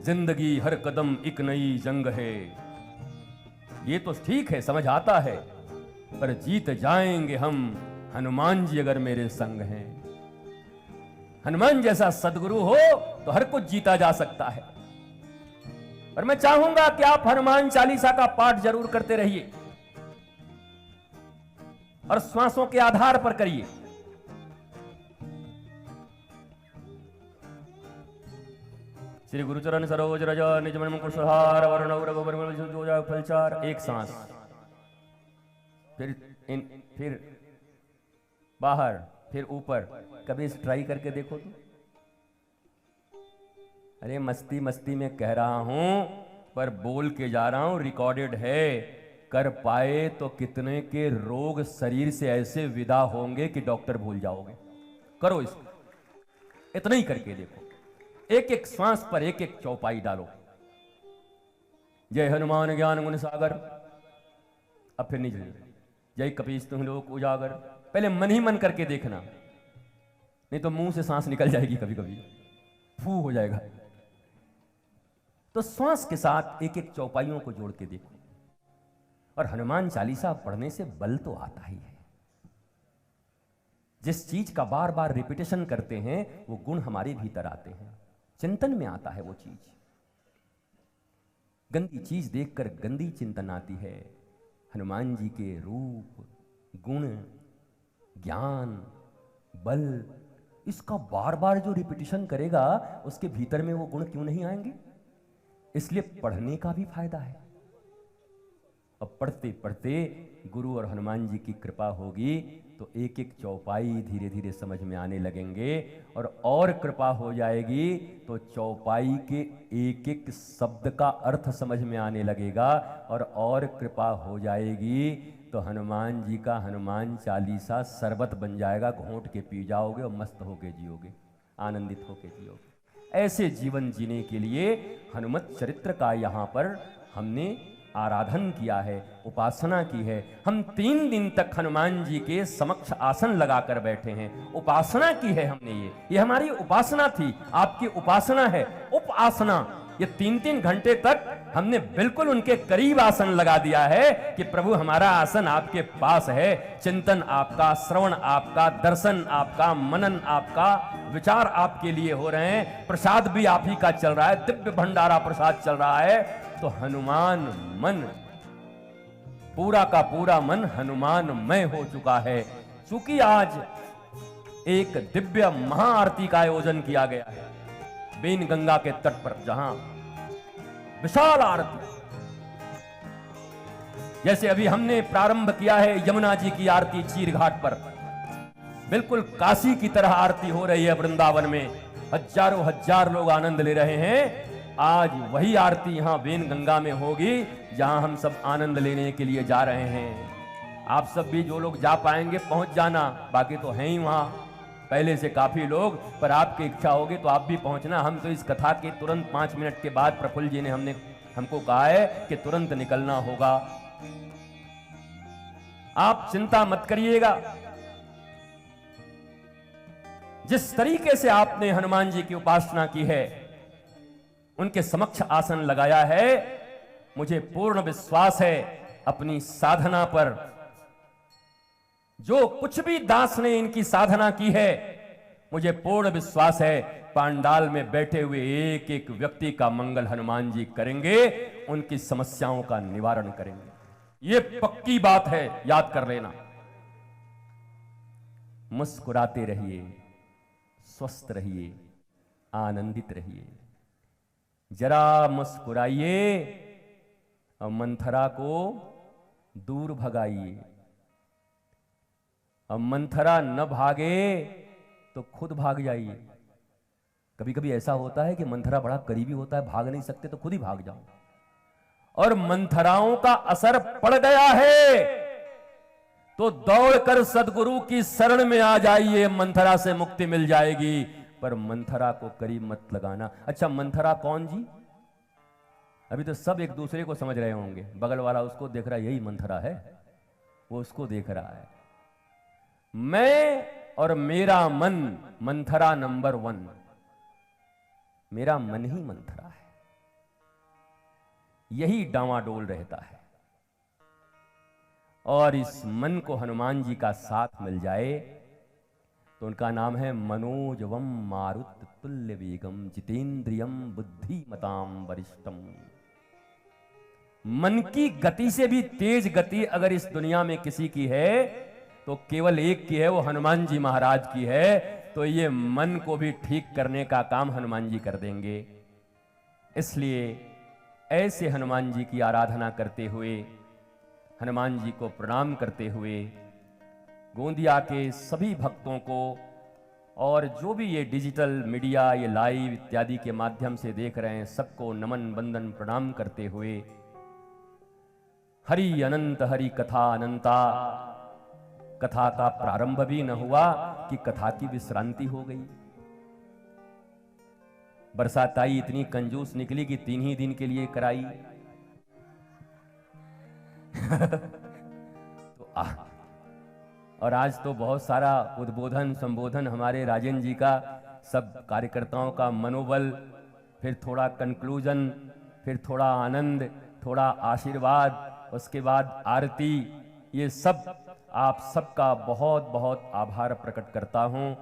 जिंदगी हर कदम एक नई जंग है। ये तो ठीक है, समझ आता है, पर जीत जाएंगे हम हनुमान जी अगर मेरे संग हैं। हनुमान जैसा सदगुरु हो तो हर कुछ जीता जा सकता है। पर मैं चाहूंगा कि आप हनुमान चालीसा का पाठ जरूर करते रहिए और श्वासों के आधार पर करिए। श्री गुरुचरण सरोज रज निज मन मुकुर सुधार वर्ण रघुबर फलचार। एक सांस, फिर बाहर, फिर ऊपर। कभी इस ट्राई करके देखो तो। अरे मस्ती मस्ती में कह रहा हूं, पर बोल के जा रहा हूं, रिकॉर्डेड है। कर पाए तो कितने के रोग शरीर से ऐसे विदा होंगे कि डॉक्टर भूल जाओगे। करो इसको, इतना ही करके देखो। एक एक श्वास पर एक एक चौपाई डालो। जय हनुमान ज्ञान गुण सागर। अब फिर नहीं, जय कपीस तुम लोग उजागर। पहले मन ही मन करके देखना, नहीं तो मुंह से सांस निकल जाएगी, कभी कभी फू हो जाएगा। तो श्वास के साथ एक एक चौपाइयों को जोड़ के देखो। और हनुमान चालीसा पढ़ने से बल तो आता ही है। जिस चीज का बार बार रिपीटेशन करते हैं वो गुण हमारे भीतर आते हैं, चिंतन में आता है वो चीज। गंदी चीज देखकर गंदी चिंतन आती है। हनुमान जी के रूप, गुण, ज्ञान, बल, इसका बार बार जो रिपीटेशन करेगा उसके भीतर में वो गुण क्यों नहीं आएंगे। इसलिए पढ़ने का भी फायदा है। अब पढ़ते पढ़ते गुरु और हनुमान जी की कृपा होगी तो एक एक चौपाई धीरे धीरे समझ में आने लगेंगे। और कृपा हो जाएगी तो चौपाई के एक एक शब्द का अर्थ समझ में आने लगेगा। और कृपा हो जाएगी तो हनुमान जी का हनुमान चालीसा शरबत बन जाएगा। घोंट के पी जाओगे और मस्त होके जियोगे, आनंदित होके जियोगे। ऐसे जीवन जीने के लिए हनुमत चरित्र का यहाँ पर हमने आराधन किया है, उपासना की है। हम 3 दिन तक हनुमान जी के समक्ष आसन लगाकर बैठे हैं, उपासना की है हमने। ये हमारी उपासना थी, आपकी उपासना है, उपासना। ये 3-3 घंटे तक हमने बिल्कुल उनके करीब आसन लगा दिया है कि प्रभु हमारा आसन आपके पास है। चिंतन आपका, श्रवण आपका, दर्शन आपका, मनन आपका, विचार आपके लिए हो रहे हैं। प्रसाद भी आप ही का चल रहा है, दिव्य भंडारा प्रसाद चल रहा है। तो हनुमान मन, पूरा का पूरा मन हनुमानमय हो चुका है। चूंकि आज एक दिव्य महाआरती का आयोजन किया गया है बेन गंगा के तट पर, जहां विशाल आरती, जैसे अभी हमने प्रारंभ किया है यमुना जी की आरती चीर घाट पर, बिल्कुल काशी की तरह आरती हो रही है वृंदावन में। हजारों हजार लोग आनंद ले रहे हैं। आज वही आरती यहां वेन गंगा में होगी जहां हम सब आनंद लेने के लिए जा रहे हैं। आप सब भी जो लोग जा पाएंगे पहुंच जाना, बाकी तो हैं ही वहां पहले से काफी लोग। पर आपकी इच्छा होगी तो आप भी पहुंचना। हम तो इस कथा के तुरंत 5 मिनट के बाद प्रफुल्ल जी ने हमको कहा है कि तुरंत निकलना होगा। आप चिंता मत करिएगा। जिस तरीके से आपने हनुमान जी की उपासना की है, उनके समक्ष आसन लगाया है, मुझे पूर्ण विश्वास है अपनी साधना पर। जो कुछ भी दास ने इनकी साधना की है, मुझे पूर्ण विश्वास है पांडाल में बैठे हुए एक एक व्यक्ति का मंगल हनुमान जी करेंगे, उनकी समस्याओं का निवारण करेंगे। ये पक्की बात है, याद कर लेना। मुस्कुराते रहिए, स्वस्थ रहिए, आनंदित रहिए। जरा मुस्कुराइए और मंथरा को दूर भगाइए। अब मंथरा न भागे तो खुद भाग जाइए। कभी कभी ऐसा होता है कि मंथरा बड़ा करीबी होता है, भाग नहीं सकते तो खुद ही भाग जाओ। और मंथराओं का असर पड़ गया है तो दौड़कर सदगुरु की शरण में आ जाइए, मंथरा से मुक्ति मिल जाएगी। पर मंथरा को करीब मत लगाना। अच्छा, मंथरा कौन जी? अभी तो सब एक दूसरे को समझ रहे होंगे। बगल वाला उसको देख रहा है, यही मंथरा है, वो उसको देख रहा है। मैं और मेरा मन मंथरा नंबर 1। मेरा मन ही मंथरा है। यही डांवाडोल रहता है। और इस मन को हनुमान जी का साथ मिल जाए तो उनका नाम है मनोजवम मारुत तुल्य वेगम जितेंद्रियम बुद्धिमताम वरिष्ठम। मन की गति से भी तेज गति अगर इस दुनिया में किसी की है तो केवल एक की है, वो हनुमान जी महाराज की है। तो ये मन को भी ठीक करने का काम हनुमान जी कर देंगे। इसलिए ऐसे हनुमान जी की आराधना करते हुए, हनुमान जी को प्रणाम करते हुए, गोंदिया के सभी भक्तों को और जो भी ये डिजिटल मीडिया, ये लाइव इत्यादि के माध्यम से देख रहे हैं, सबको नमन बंदन प्रणाम करते हुए, हरि अनंत हरि कथा अनंता। कथा का प्रारंभ भी न हुआ कि कथा की विश्रांति हो गई। बरसात आई इतनी कंजूस निकली कि 3 ही दिन के लिए कराई। तो और आज तो बहुत सारा उद्बोधन संबोधन हमारे राजेंद्र जी का, सब कार्यकर्ताओं का मनोबल, फिर थोड़ा कंक्लूजन, फिर थोड़ा आनंद, थोड़ा आशीर्वाद, उसके बाद आरती। ये सब आप सबका बहुत बहुत आभार प्रकट करता हूं।